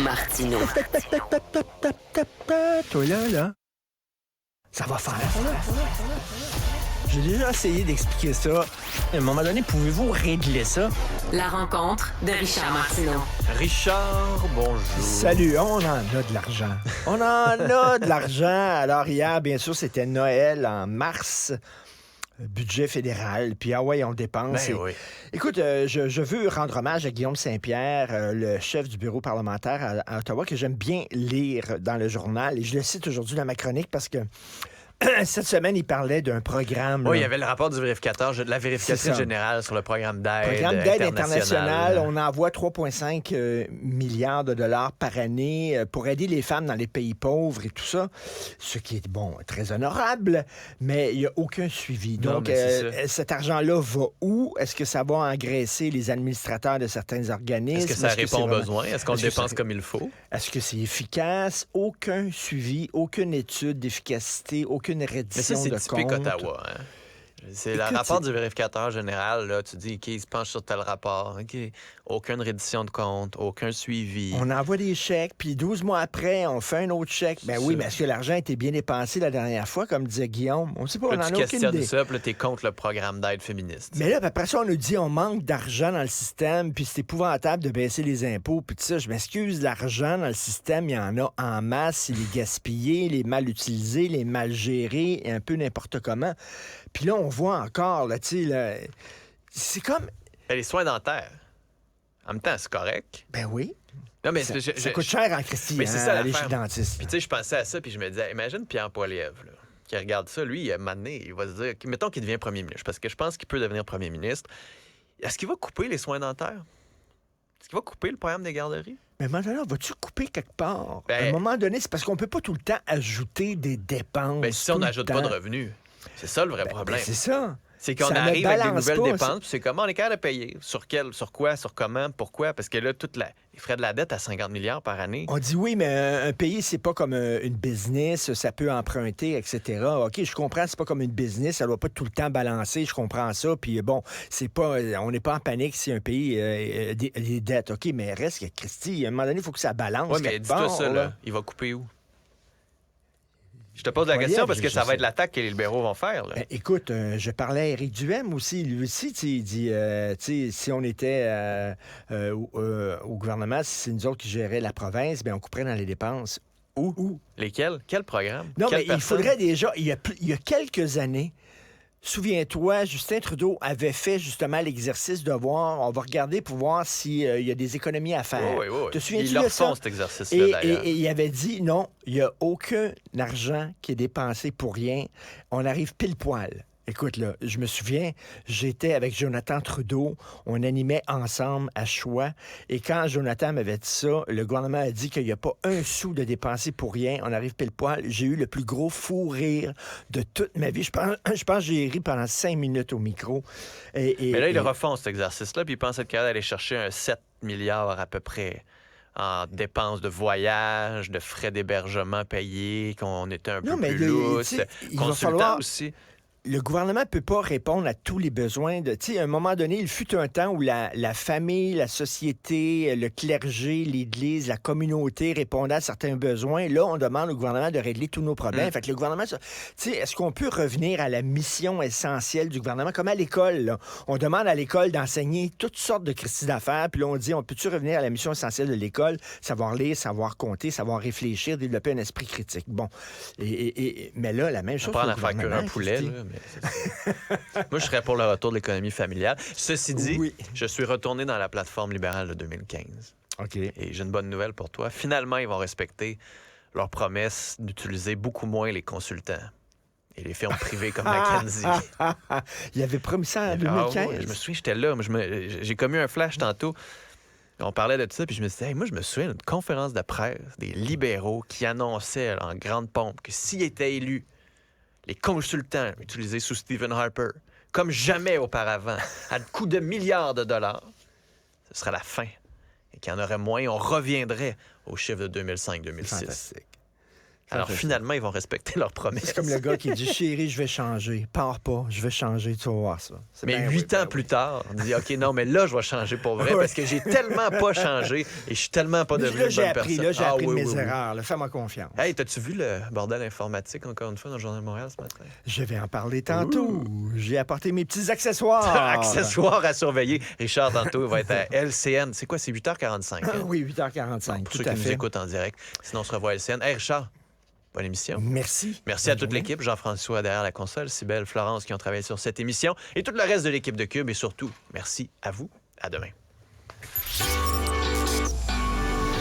Martineau. Toi là. Ça va faire. J'ai déjà essayé d'expliquer ça. À un moment donné, pouvez-vous régler ça? La rencontre de Richard Martineau. Richard, bonjour. Salut, on en a de l'argent. On en a de l'argent. Alors hier, bien sûr, c'était Noël en mars. Budget fédéral, puis on dépense. Ben oui. Écoute, je veux rendre hommage à Guillaume Saint-Pierre, le chef du bureau parlementaire à Ottawa, que j'aime bien lire dans le journal. Et je le cite aujourd'hui dans ma chronique parce que cette semaine, il parlait d'un programme. Oui, il y avait le rapport du vérificateur, de la vérificatrice générale sur le programme d'aide internationale. On envoie 3,5 milliards de dollars par année pour aider les femmes dans les pays pauvres et tout ça. Ce qui est, bon, très honorable, mais il n'y a aucun suivi. Donc, cet argent-là va où? Est-ce que ça va engraisser les administrateurs de certains organismes? Est-ce que ça répond aux besoins? Est-ce qu'on le dépense comme il faut? Est-ce que c'est efficace? Aucun suivi, aucune étude d'efficacité, aucune reddition de compte. Mais ça, c'est typique Ottawa, hein? C'est le rapport du vérificateur général, là, tu dis, OK, il se penche sur tel rapport, OK, aucune reddition de compte, aucun suivi. On envoie des chèques, puis 12 mois après, on fait un autre chèque. Ben oui, mais est-ce que l'argent a été bien dépensé la dernière fois, comme disait Guillaume? On ne sait pas, on là, en tu a aucune questionnes idée. ça, puis là, t'es contre le programme d'aide féministe. Mais là, après ça, on nous dit on manque d'argent dans le système, puis c'est épouvantable de baisser les impôts, puis tout ça. Je m'excuse, l'argent dans le système, il y en a en masse, il est gaspillé, il est mal utilisé, il est mal géré, et un peu n'importe comment. Puis là, on voit encore, là, tu sais, là, c'est comme... Les soins dentaires, en même temps, c'est correct. Ben oui. Non, mais ça coûte cher en Christie, mais c'est ça, aller chez le dentiste. Puis tu sais, je pensais à ça, puis je me disais, imagine Pierre Poilievre, là, qui regarde ça, lui, à un moment donné, il va se dire, mettons qu'il devient premier ministre, parce que je pense qu'il peut devenir premier ministre. Est-ce qu'il va couper les soins dentaires? Est-ce qu'il va couper le programme des garderies? Mais maintenant, vas-tu couper quelque part? Ben, à un moment donné, c'est parce qu'on peut pas tout le temps ajouter des dépenses. Ben, si on n'ajoute pas de revenus. C'est ça le vrai problème. Ben, c'est ça. C'est qu'on arrive avec des nouvelles dépenses, puis c'est comment on est capable de payer. Sur quoi, sur comment, pourquoi? Parce que là, les frais de la dette à 50 milliards par année. On dit oui, mais un pays, c'est pas comme une business, ça peut emprunter, etc. OK, je comprends, c'est pas comme une business, ça doit pas tout le temps balancer, je comprends ça. Puis bon, on n'est pas en panique si un pays a des dettes. OK, mais reste que, Christy, à un moment donné, il faut que ça balance. Oui, mais dis-toi ça, là, il va couper où? Je te pose la question parce que ça va être l'attaque que les libéraux vont faire. Là. Ben, écoute, je parlais à Éric Duhaime aussi. Lui aussi, il dit, si on était au gouvernement, si c'est nous autres qui géraient la province, ben on couperait dans les dépenses. Où? Lesquels? Quel programme? Non, mais il faudrait déjà, il y a quelques années, souviens-toi, Justin Trudeau avait fait justement l'exercice de voir, on va regarder pour voir s'il y a des économies à faire. Oui. Te souviens-tu Ils de leur ça? font cet exercice-là, d'ailleurs. Et il avait dit, non, il n'y a aucun argent qui est dépensé pour rien. On arrive pile poil. Écoute, là, je me souviens, j'étais avec Jonathan Trudeau, on animait ensemble à Choix, et quand Jonathan m'avait dit ça, le gouvernement a dit qu'il n'y a pas un sou de dépensé pour rien, on arrive pile poil, j'ai eu le plus gros fou rire de toute ma vie. Je pense que j'ai ri pendant 5 minutes au micro. Mais là, ils refont cet exercice-là, puis ils pensent être capable d'aller chercher un 7 milliards à peu près en dépenses de voyage, de frais d'hébergement payés, qu'on était un peu plus lousse, consultants aussi. Le gouvernement ne peut pas répondre à tous les besoins. Tu sais, à un moment donné, il fut un temps où la famille, la société, le clergé, l'Église, la communauté répondaient à certains besoins. Là, on demande au gouvernement de régler tous nos problèmes. Fait que le gouvernement, tu sais, est-ce qu'on peut revenir à la mission essentielle du gouvernement? Comme à l'école, là. On demande à l'école d'enseigner toutes sortes de crises d'affaires, puis là, on dit, on peut-tu revenir à la mission essentielle de l'école? Savoir lire, savoir compter, savoir réfléchir, développer un esprit critique. Bon. Mais là, la même chose. Apprendre à faire cuire un poulet, là. Moi, je serais pour le retour de l'économie familiale. Ceci dit, je suis retourné dans la plateforme libérale de 2015. OK. Et j'ai une bonne nouvelle pour toi. Finalement, ils vont respecter leur promesse d'utiliser beaucoup moins les consultants et les firmes privées comme McKinsey. Il avait promis ça en 2015. Je me souviens, j'étais là. J'ai commis un flash tantôt. On parlait de tout ça, puis je me suis dit, moi, je me souviens d'une conférence de presse des libéraux qui annonçaient en grande pompe que s'ils étaient élus, les consultants utilisés sous Stephen Harper, comme jamais auparavant, à coups de milliards de dollars, ce serait la fin. Et qu'il y en aurait moins, on reviendrait au chiffre de 2005-2006. Fantastique. Alors finalement, ils vont respecter leurs promesses. C'est comme le gars qui dit, chérie, je vais changer. Pars pas, je vais changer, tu vas voir ça. Mais 8 ans plus tard, on dit, OK, non, mais là, je vais changer pour vrai parce que j'ai tellement pas changé et je suis tellement pas devenu une bonne personne. Là, j'ai appris de mes erreurs. Fais-moi confiance. Hey, t'as-tu vu le bordel informatique, encore une fois, dans le Journal de Montréal ce matin? Je vais en parler tantôt. J'ai apporté mes petits accessoires. Accessoires à surveiller. Richard, tantôt, va être à LCN. C'est quoi, c'est 8h45? Hein? Oui, 8h45, pour tout ceux à qui nous fait. écoutent en direct. Sinon, on se revoit à LCN. Hey, Richard, bonne émission. Merci. Merci à toute l'équipe. Jean-François derrière la console, Cybèle, Florence qui ont travaillé sur cette émission et tout le reste de l'équipe de Cube. Et surtout, merci à vous. À demain.